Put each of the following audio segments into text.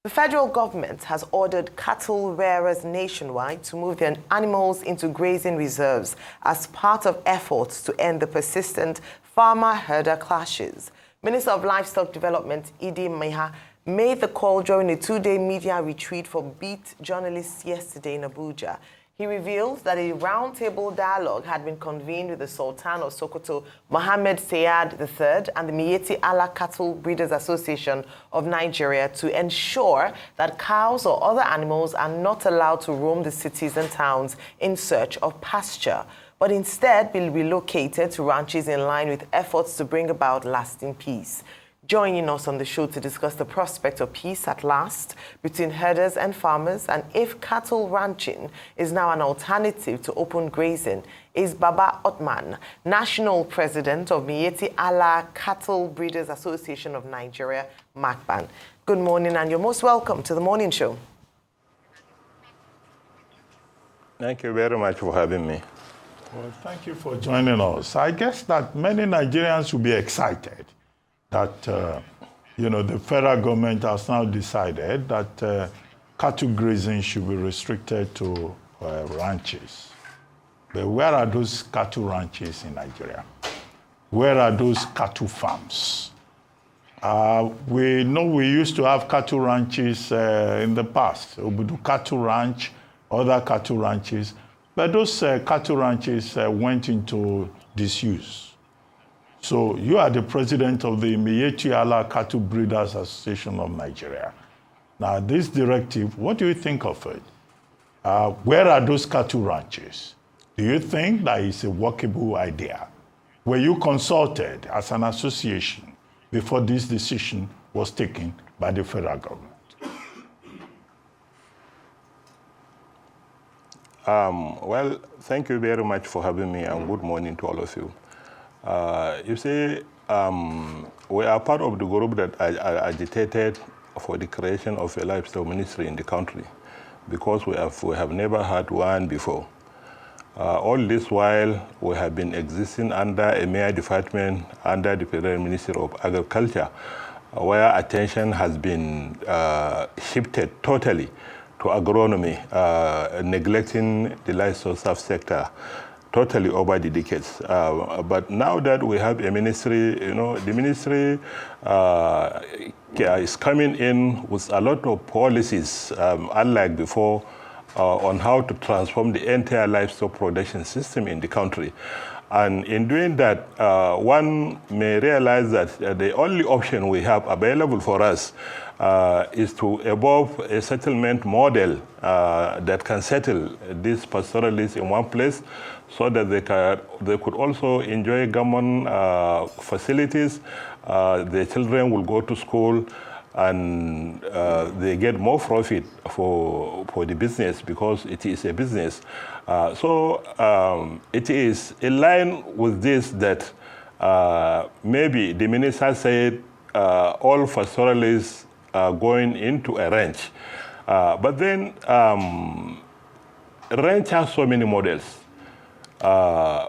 The federal government has ordered cattle rearers nationwide to move their animals into grazing reserves as part of efforts to end the persistent farmer-herder clashes. Minister of Livestock Development, Miyetti, made the call during a two-day media retreat for beat journalists yesterday in Abuja. He revealed that a roundtable dialogue had been convened with the Sultan of Sokoto, Mohammed Sayed III, and the Miyetti Allah Cattle Breeders Association of Nigeria to ensure that cows or other animals are not allowed to roam the cities and towns in search of pasture, but instead be relocated to ranches in line with efforts to bring about lasting peace. Joining us on the show to discuss the prospect of peace at last between herders and farmers and if cattle ranching is now an alternative to open grazing is Baba Othman, National President of Miyetti Allah Cattle Breeders Association of Nigeria, MACBAN. Good morning, and you're most welcome to the morning show. Thank you very much for having me. Well, thank you for joining us. I guess that many Nigerians will be excited that, the federal government has now decided that cattle grazing should be restricted to ranches. But where are those cattle ranches in Nigeria? Where are those cattle farms? We know we used to have cattle ranches in the past. Obudu Cattle Ranch, other cattle ranches. But those cattle ranches went into disuse. So you are the president of the Miyetti Allah Cattle Breeders Association of Nigeria. Now, this directive, what do you think of it? Where are those cattle ranches? Do you think that is a workable idea? Were you consulted as an association before this decision was taken by the federal government? Well, thank you very much for having me, and good morning to all of you. You see, we are part of the group that agitated for the creation of a livestock ministry in the country because we have never had one before. All this while, we have been existing under a mere department under the Federal Ministry of Agriculture, where attention has been shifted totally to agronomy, neglecting the livestock subsector totally over the decades. But now that we have a ministry, the ministry is coming in with a lot of policies, unlike before, on how to transform the entire livestock production system in the country. And in doing that, one may realize that the only option we have available for us is to evolve a settlement model that can settle these pastoralists in one place so that they could also enjoy government facilities. Their children will go to school, and they get more profit for the business because it is a business. So it is in line with this that maybe the minister said all pastoralists are going into a ranch. But then ranch has so many models.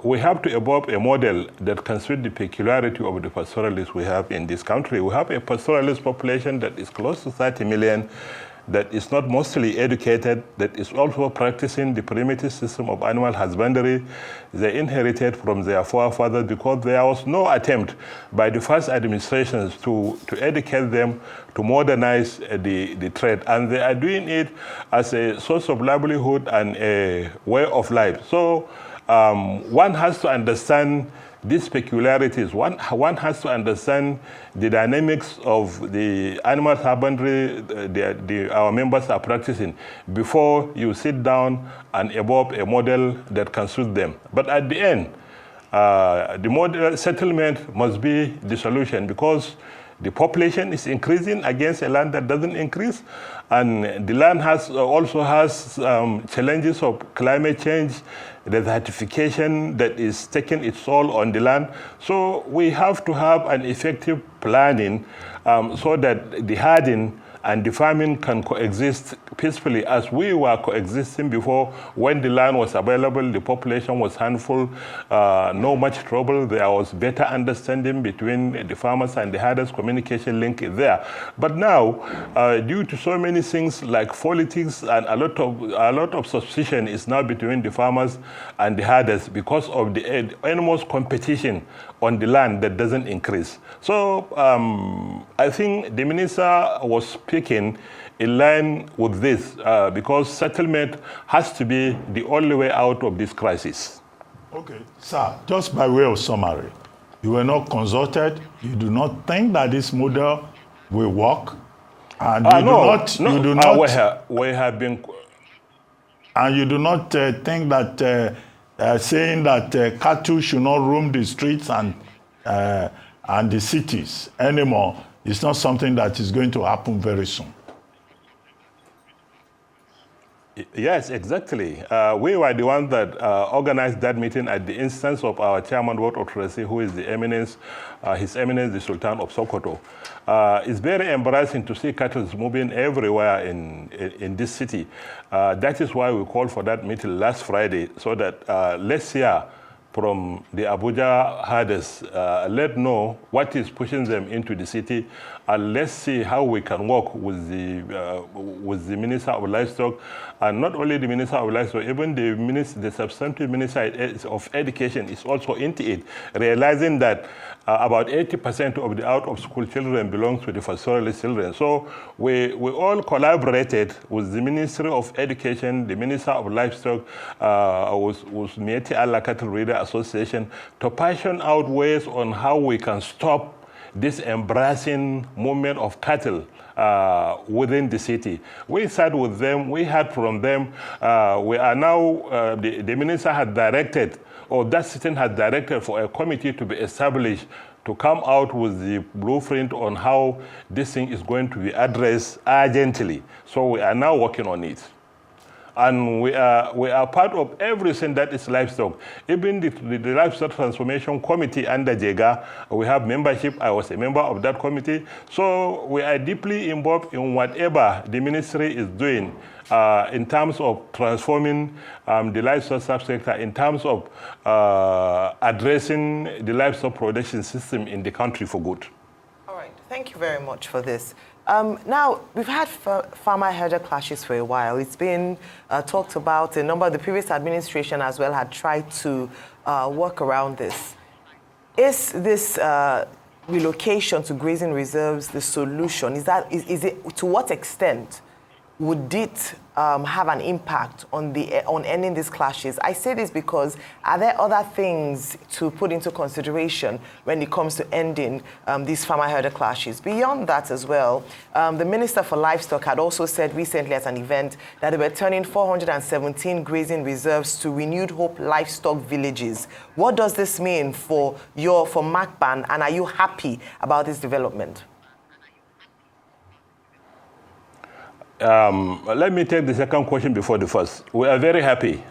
We have to evolve a model that can suit the peculiarity of the pastoralists we have in this country. We have a pastoralist population that is close to 30 million, that is not mostly educated, that is also practicing the primitive system of animal husbandry they inherited from their forefathers because there was no attempt by the first administrations to educate them, to modernize the trade. And they are doing it as a source of livelihood and a way of life. So one has to understand these peculiarities. One has to understand the dynamics of the animal husbandry our members are practicing before you sit down and evolve a model that can suit them. But at the end, the model settlement must be the solution because the population is increasing against a land that doesn't increase, and the land also has challenges of climate change, desertification that is taking its toll on the land. So we have to have an effective planning so that the herding and the farming can coexist peacefully as we were coexisting before. When the land was available, the population was handful, no much trouble. There was better understanding between the farmers and the herders, communication link is there. But now, due to so many things like politics and a lot of suspicion is now between the farmers and the herders because of the enormous competition on the land that doesn't increase. So I think the minister was speaking in line with this because settlement has to be the only way out of this crisis. Okay, sir, just by way of summary, you were not consulted, you do not think that this model will work, and we have been... And you do not think that saying that cattle should not roam the streets and the cities anymore is not something that is going to happen very soon? Yes, exactly. We were the ones that organized that meeting at the instance of our chairman, Board of Trustees, who is the eminence, His Eminence, the Sultan of Sokoto. It's very embarrassing to see cattle moving everywhere in this city. That is why we called for that meeting last Friday, so that let's hear from the Abuja herders, let know what is pushing them into the city, and let's see how we can work with the Minister of Livestock, and not only the Minister of Livestock, even the substantive Minister of Education is also into it, realizing that about 80% of the out-of-school children belong to the pastoralist children. So we all collaborated with the Ministry of Education, the Minister of Livestock, with Miyetti Allah Cattle Breeder Association, to passion out ways on how we can stop this embarrassing movement of cattle within the city. We sat with them, we heard from them. We are now, the minister had directed, or that sitting had directed for a committee to be established to come out with the blueprint on how this thing is going to be addressed urgently. So we are now working on it. And we are part of everything that is livestock. Even the Livestock Transformation Committee under JEGA, we have membership. I was a member of that committee. So we are deeply involved in whatever the ministry is doing in terms of transforming the livestock subsector, in terms of addressing the livestock production system in the country for good. All right, thank you very much for this. Now, we've had farmer-herder clashes for a while. It's been talked about. A number of the previous administration as well had tried to work around this. Is this relocation to grazing reserves the solution? Is it, to what extent would it have an impact on ending these clashes? I say this because are there other things to put into consideration when it comes to ending these farmer-herder clashes? Beyond that as well, the Minister for Livestock had also said recently at an event that they were turning 417 grazing reserves to Renewed Hope livestock villages. What does this mean for MACBAN, and are you happy about this development? Let me take the second question before the first. We are very happy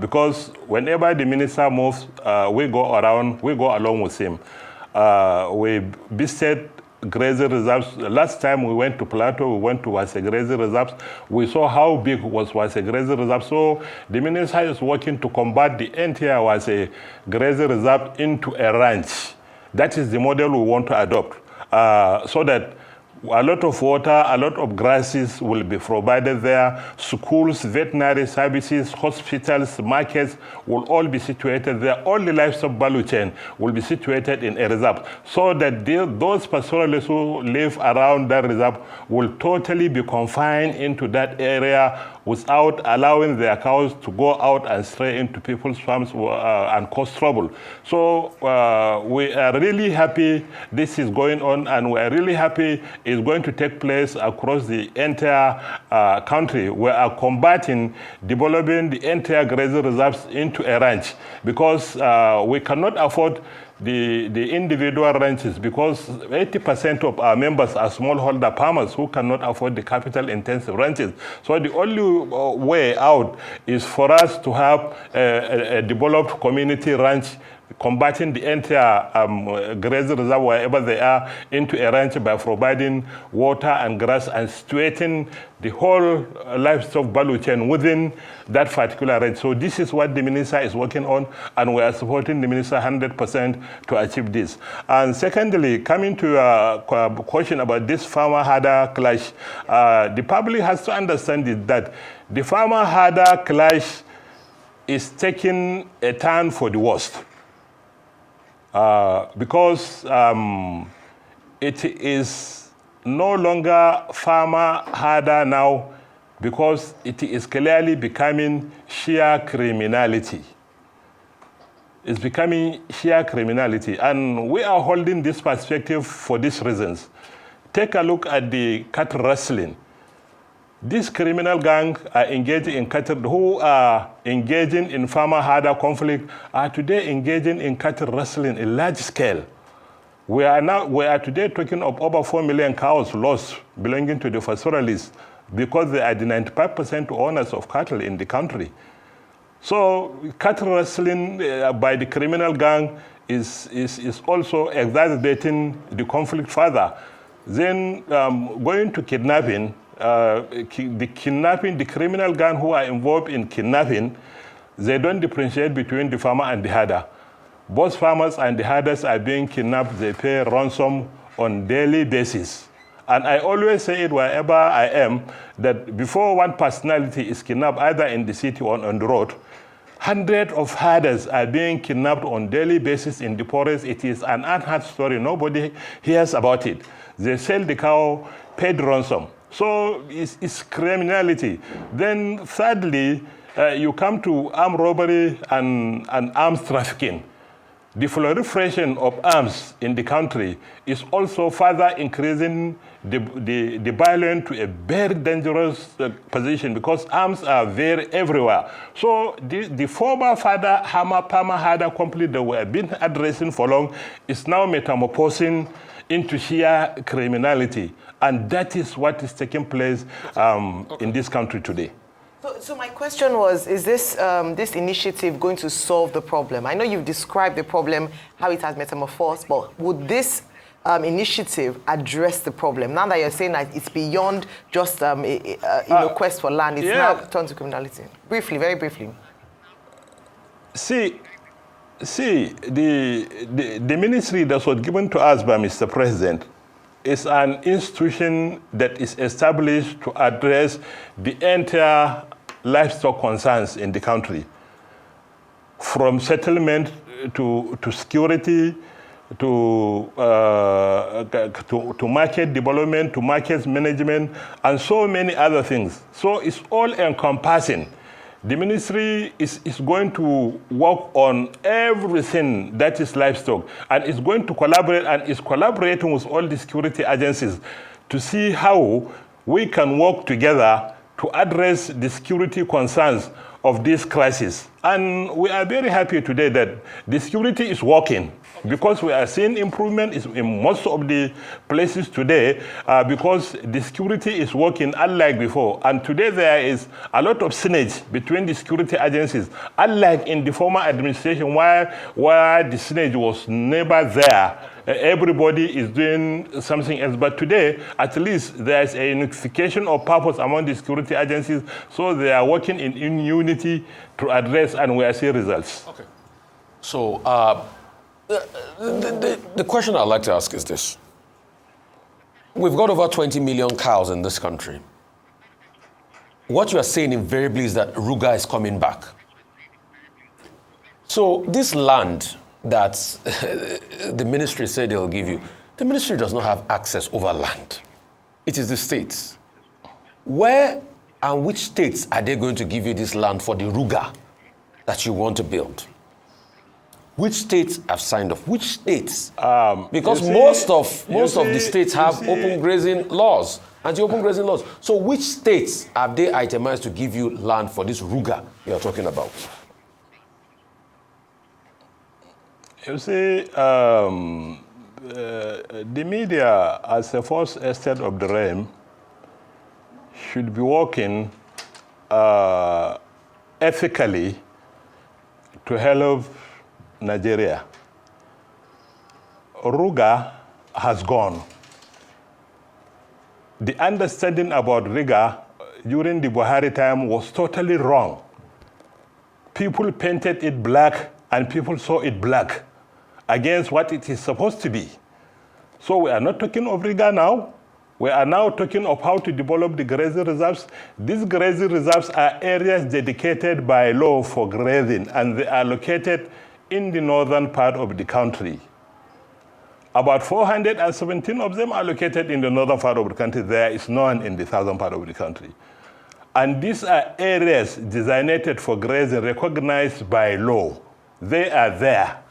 because whenever the minister moves, we go along with him. We visited grazing reserves. Last time we went to Plateau, we went to Wase grazing reserves. We saw how big was Wase grazing reserve. So the minister is working to convert the entire Wase grazing reserve into a ranch. That is the model we want to adopt so that a lot of water, a lot of grasses will be provided there. Schools, veterinary services, hospitals, markets will all be situated there. All the livestock value chain will be situated in a reserve so that those pastoralists who live around that reserve will totally be confined into that area without allowing their cows to go out and stray into people's farms and cause trouble. So we are really happy this is going on, and we are really happy it's going to take place across the entire country. We are combating developing the entire grazing reserves into a ranch because we cannot afford the individual ranches, because 80% of our members are smallholder farmers who cannot afford the capital-intensive ranches. So the only way out is for us to have a developed community ranch, combating the entire grazing reserve wherever they are into a ranch by providing water and grass and situating the whole livestock value chain within that particular ranch. So this is what the minister is working on, and we are supporting the minister 100% to achieve this. And secondly, coming to a question about this farmer-herder clash, the public has to understand that the farmer-herder clash is taking a turn for the worst. Because it is no longer farmer-herder now, because it is clearly becoming sheer criminality. It's becoming sheer criminality. And we are holding this perspective for these reasons. Take a look at the cattle rustling. These criminal gangs are engaging in cattle, who are engaging in farmer-herder conflict, are today engaging in cattle rustling in large scale. We are today talking of over 4 million cows lost belonging to the pastoralists, because they are the 95% owners of cattle in the country. So cattle rustling by the criminal gang is also exacerbating the conflict further. Then going to kidnapping, the criminal gang who are involved in kidnapping, they don't differentiate between the farmer and the herder. Both farmers and the herders are being kidnapped. They pay ransom on daily basis. And I always say it wherever I am, that before one personality is kidnapped, either in the city or on the road, hundreds of herders are being kidnapped on daily basis in the forest. It is an unheard story. Nobody hears about it. They sell the cow, paid ransom. So it's criminality. Then thirdly, you come to armed robbery and arms trafficking. The proliferation of arms in the country is also further increasing the violence to a very dangerous position, because arms are very everywhere. So the former farmer-herder conflict that we have been addressing for long is now metamorphosing into sheer criminality. And that is what is taking place in this country today. So my question was, is this initiative going to solve the problem? I know you've described the problem, how it has metamorphosed, but would this initiative address the problem? Now that you're saying that it's beyond just quest for land, it's now turned to criminality. Briefly, very briefly. See, the ministry that was given to us by Mr. President is an institution that is established to address the entire livestock concerns in the country, from settlement to security, to market development, to market management, and so many other things. So it's all encompassing. The ministry is going to work on everything that is livestock, and it's going to collaborate, and is collaborating with all the security agencies to see how we can work together to address the security concerns of this crisis. And we are very happy today that the security is working, because we are seeing improvement in most of the places today, because the security is working unlike before. And today there is a lot of synergy between the security agencies, unlike in the former administration where the synergy was never there. Everybody is doing something else. But today, at least, there is a unification of purpose among the security agencies, so they are working in unity to address, and we are seeing results. Okay. So the question I'd like to ask is this. We've got over 20 million cows in this country. What you are saying invariably is that Ruga is coming back. So this land that the ministry said they'll give you, the ministry does not have access over land. It is the states. Where and which states are they going to give you this land for the Ruga that you want to build? Which states have signed off? Which states? Because most of the states have open grazing laws, anti-open grazing laws. So which states have they itemized to give you land for this Ruga you're talking about? You see, the media, as a first estate of the realm, should be working ethically to help Nigeria. Ruga has gone. The understanding about Riga during the Buhari time was totally wrong. People painted it black and people saw it black against what it is supposed to be. So we are not talking of Riga now. We are now talking of how to develop the grazing reserves. These grazing reserves are areas dedicated by law for grazing, and they are located in the northern part of the country. About 417 of them are located in the northern part of the country. There is none in the southern part of the country. And these are areas designated for grazing, recognized by law. They are there.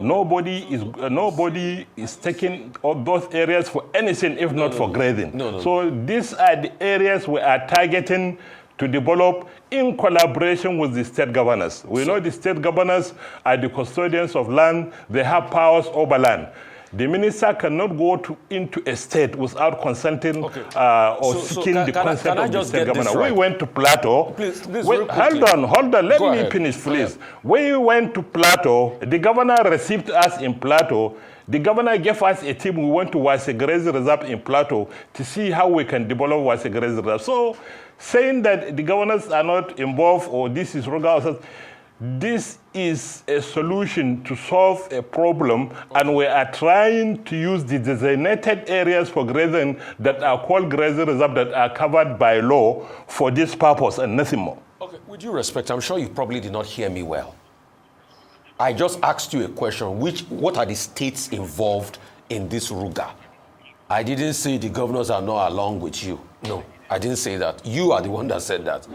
Nobody is taking those areas for anything if not for grazing. So these are the areas we are targeting to develop in collaboration with the state governors. We know the state governors are the custodians of land. They have powers over land. The minister cannot go into a state without consulting seeking the consent of the state governor. Right? We went to Plateau. Please, hold on. Let me finish, please. We went to Plateau. The governor received us in Plateau. The governor gave us a team. We went to Wase Grazing Reserve in Plateau to see how we can develop Wase Grazing Reserve. So saying that the governors are not involved or this is wrong, this is a solution to solve a problem, and we are trying to use the designated areas for grazing that are called grazing reserve that are covered by law for this purpose and nothing more. Okay, with due respect, I'm sure you probably did not hear me well. I just asked you a question, what are the states involved in this Ruga? I didn't say the governors are not along with you. No, I didn't say that. You are the one that said that.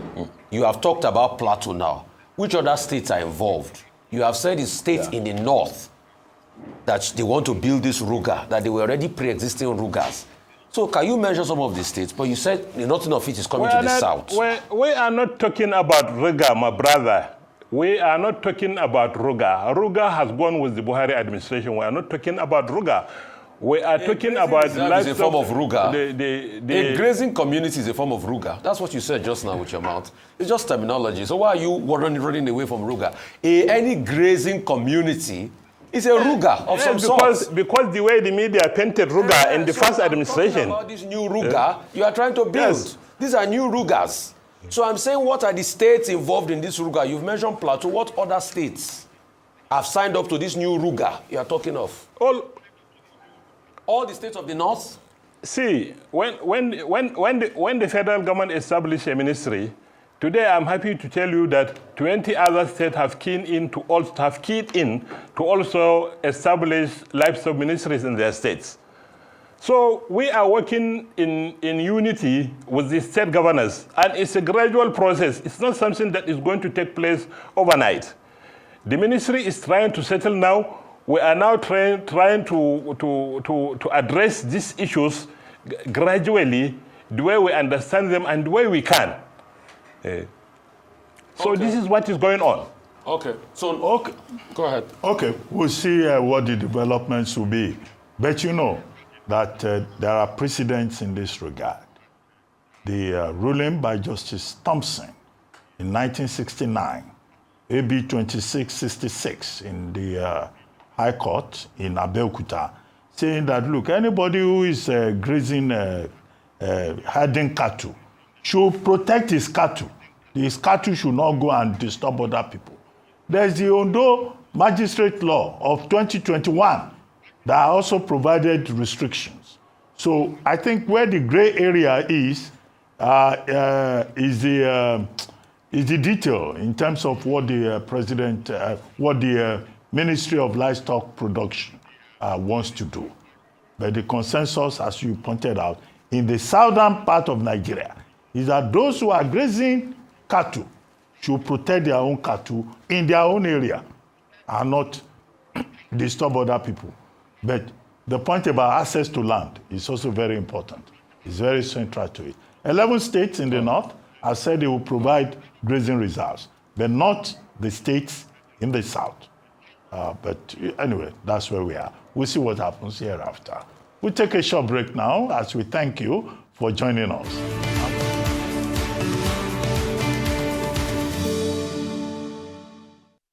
You have talked about Plateau now. Which other states are involved? You have said it's states in the north that they want to build this Ruga, that they were already pre-existing Rugas. So can you mention some of the states? But you said nothing of it is coming to the south. We are not talking about Ruga, my brother. We are not talking about Ruga. Ruga has gone with the Buhari administration. We are not talking about Ruga. We are talking about livestock. Is a form of Ruga. A grazing community is a form of Ruga. That's what you said just now with your mouth. It's just terminology. So why are you running away from Ruga? Any grazing community is a Ruga of some sort. Because the way the media painted Ruga in the first administration. About this new Ruga you are trying to build. Yes. These are new Rugas. So I'm saying, what are the states involved in this Ruga? You've mentioned Plateau. What other states have signed up to this new Ruga you are talking of? All the states of the north? See, when the federal government established a ministry, today I'm happy to tell you that 20 other states have keyed in to also establish livestock ministries in their states. So we are working in unity with the state governors, and it's a gradual process. It's not something that is going to take place overnight. The ministry is trying to settle now. We are now trying to address these issues gradually, the way we understand them and the way we can. So this is what is going on. Okay. So go ahead. Okay, we'll see what the developments will be. But you know that there are precedents in this regard. The ruling by Justice Thompson in 1969, AB 2666 in the High Court in Abeokuta, saying that, look, anybody who is grazing, herding cattle should protect his cattle. His cattle should not go and disturb other people. There's the Ondo Magistrate Law of 2021 that also provided restrictions. So I think where the gray area is the detail in terms of what the what the Ministry of Livestock Production wants to do. But the consensus, as you pointed out, in the southern part of Nigeria, is that those who are grazing cattle should protect their own cattle in their own area and not disturb other people. But the point about access to land is also very important. It's very central to it. 11 states in the north have said they will provide grazing reserves, but not the states in the south. But anyway, that's where we are. We'll see what happens hereafter. We'll take a short break now as we thank you for joining us.